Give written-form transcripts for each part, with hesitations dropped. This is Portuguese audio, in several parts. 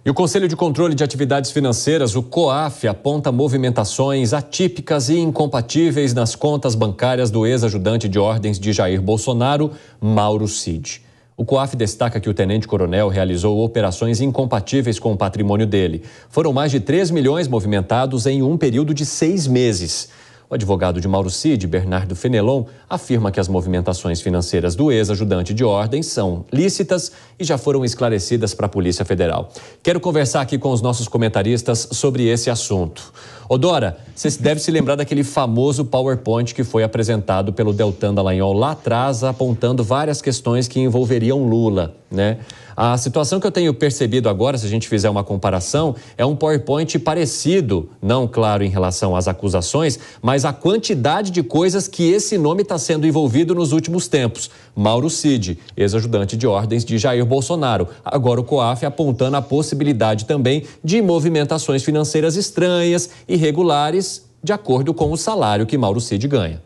E o Conselho de Controle de Atividades Financeiras, o COAF, aponta movimentações atípicas e incompatíveis nas contas bancárias do ex-ajudante de ordens de Jair Bolsonaro, Mauro Cid. O COAF destaca que o tenente-coronel realizou operações incompatíveis com o patrimônio dele. Foram mais de 3 milhões movimentados em um período de 6 meses. O advogado de Mauro Cid, Bernardo Fenelon, afirma que as movimentações financeiras do ex-ajudante de ordens são lícitas e já foram esclarecidas para a Polícia Federal. Quero conversar aqui com os nossos comentaristas sobre esse assunto. Dora, você deve se lembrar daquele famoso PowerPoint que foi apresentado pelo Deltan Dallagnol lá atrás, apontando várias questões que envolveriam Lula, né? A situação que eu tenho percebido agora, se a gente fizer uma comparação, é um PowerPoint parecido, não, claro, em relação às acusações, mas a quantidade de coisas que esse nome está sendo envolvido nos últimos tempos. Mauro Cid, ex-ajudante de ordens de Jair Bolsonaro. Agora o COAF apontando a possibilidade também de movimentações financeiras estranhas, irregulares, de acordo com o salário que Mauro Cid ganha.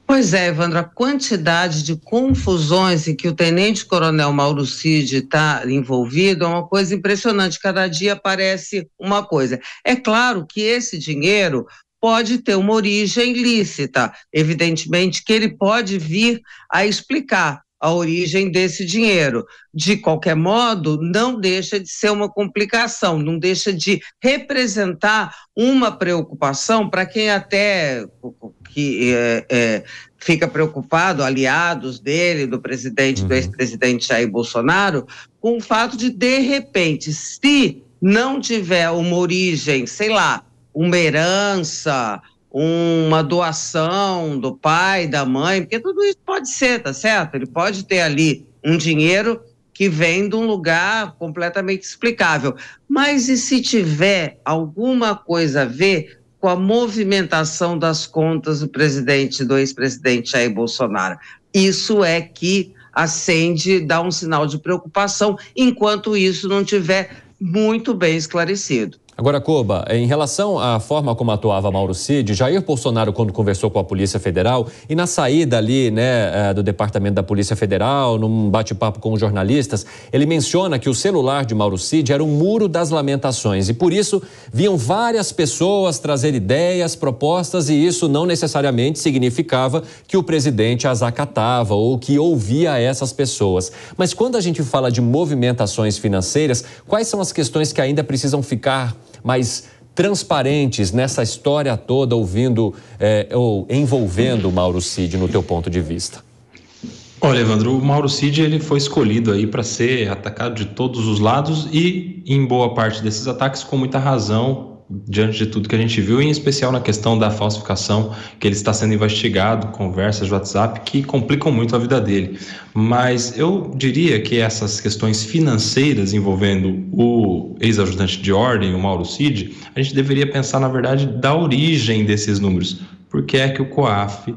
Pois é, Evandro, a quantidade de confusões em que o tenente-coronel Mauro Cid está envolvido é uma coisa impressionante. Cada dia aparece uma coisa. É claro que esse dinheiro pode ter uma origem lícita. Evidentemente que ele pode vir a explicar a origem desse dinheiro. De qualquer modo, não deixa de ser uma complicação, não deixa de representar uma preocupação para quem até fica preocupado, aliados dele, do presidente, do ex-presidente Jair Bolsonaro, com o fato de repente, se não tiver uma origem, sei lá, uma herança, uma doação do pai, da mãe, porque tudo isso pode ser, tá certo? Ele pode ter ali um dinheiro que vem de um lugar completamente explicável. Mas e se tiver alguma coisa a ver com a movimentação das contas do ex-presidente Jair Bolsonaro? Isso é que acende, dá um sinal de preocupação, enquanto isso não tiver muito bem esclarecido. Agora, Koba, em relação à forma como atuava Mauro Cid, Jair Bolsonaro, quando conversou com a Polícia Federal e na saída ali, né, do Departamento da Polícia Federal, num bate-papo com os jornalistas, ele menciona que o celular de Mauro Cid era um muro das lamentações e por isso viam várias pessoas trazer ideias, propostas e isso não necessariamente significava que o presidente as acatava ou que ouvia essas pessoas. Mas quando a gente fala de movimentações financeiras, quais são as questões que ainda precisam ficar mais transparentes nessa história toda, ou envolvendo o Mauro Cid, no teu ponto de vista? Olha, Evandro, o Mauro Cid ele foi escolhido aí para ser atacado de todos os lados e, em boa parte desses ataques, com muita razão, diante de tudo que a gente viu, em especial na questão da falsificação, que ele está sendo investigado, conversas de WhatsApp que complicam muito a vida dele. Mas eu diria que essas questões financeiras envolvendo o ex-ajudante de ordem, o Mauro Cid, a gente deveria pensar, na verdade, da origem desses números. Por que é que o COAF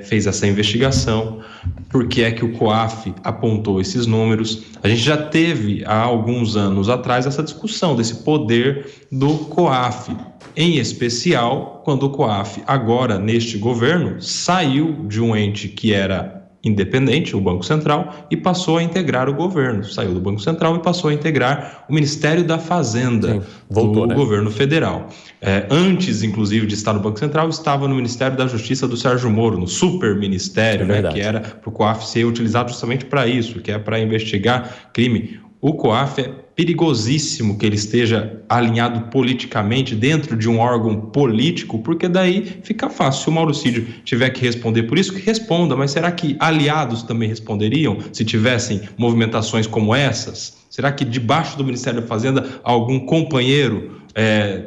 fez essa investigação? Por que é que o COAF apontou esses números? A gente já teve há alguns anos atrás essa discussão desse poder do COAF, em especial quando o COAF, agora neste governo, saiu de um ente que era independente, o Banco Central, e passou a integrar o governo. Saiu do Banco Central e passou a integrar o Ministério da Fazenda. Sim, voltou, do governo federal. Antes, inclusive, de estar no Banco Central, estava no Ministério da Justiça do Sérgio Moro, no super ministério, né, que era para o COAF ser utilizado justamente para isso, que é para investigar crime. O COAF é perigosíssimo que ele esteja alinhado politicamente dentro de um órgão político, porque daí fica fácil. Se o Mauro Cid tiver que responder por isso, que responda, mas será que aliados também responderiam se tivessem movimentações como essas? Será que debaixo do Ministério da Fazenda algum companheiro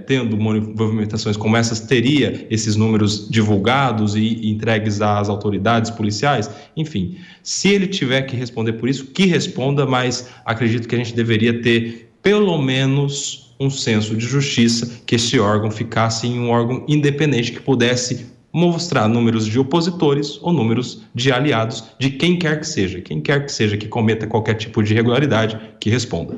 tendo movimentações como essas teria esses números divulgados e entregues às autoridades policiais? Enfim, se ele tiver que responder por isso, que responda, mas acredito que a gente deveria ter pelo menos um senso de justiça, que esse órgão ficasse em um órgão independente que pudesse mostrar números de opositores ou números de aliados de quem quer que seja que cometa qualquer tipo de irregularidade, que responda.